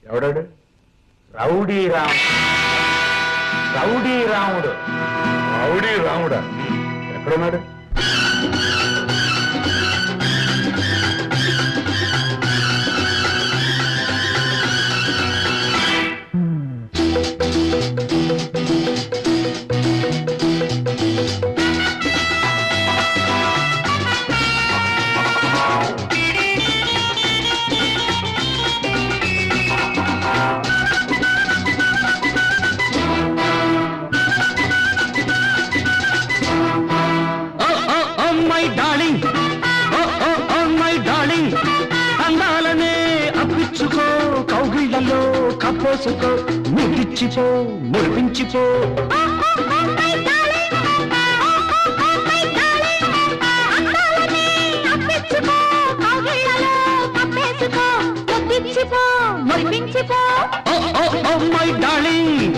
ఎవడాడు? రౌడీ రాముడు. రౌడీ రాముడు. రౌడీ రాముడా? ఎక్కడున్నాడు? కప్పేసుకో, ముడిచిపో, ముడిపించిపో. మై డార్లింగ్,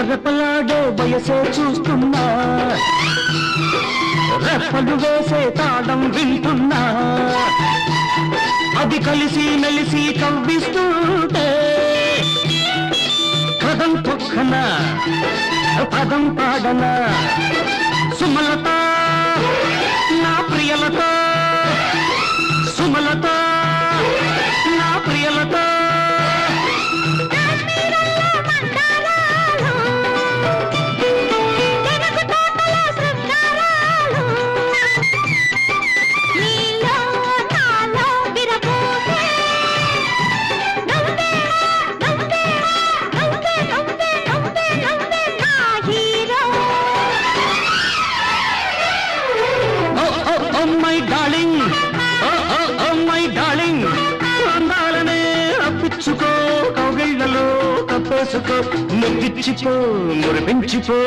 రెపలాడే వయసే చూస్తున్నా, రెప్పలు వేసే తాళం వింటున్నా, అది కలిసి మెలిసి కవ్విస్తుంటే కథం తొక్కన పదం పాడన సుమలత నా ప్రియలత, సుమలత నా ప్రియలత. కప్పేసుకో, ముద్దిచ్చిపో, మురిపించిపో.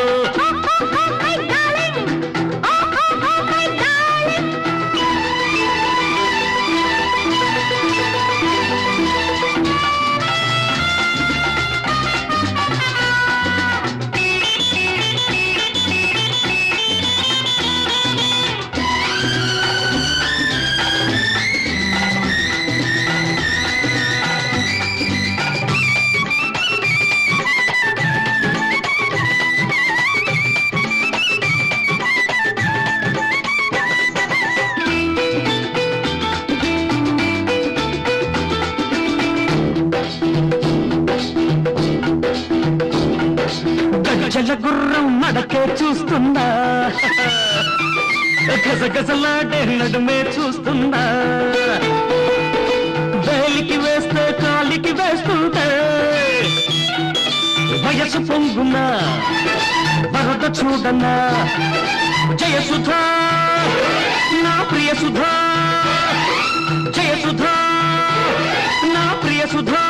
గజల గుర్రం నడకే చూస్తున్నా, గజగజలాడే నడుమే చూస్తున్నా, వేలికి వేస్తే కాలికి వేస్తుంటే వయసు పొంగున్నా వరద చూడన్నా. జయసుధా నా ప్రియ సుధా, జయసుధా నా ప్రియ సుధా.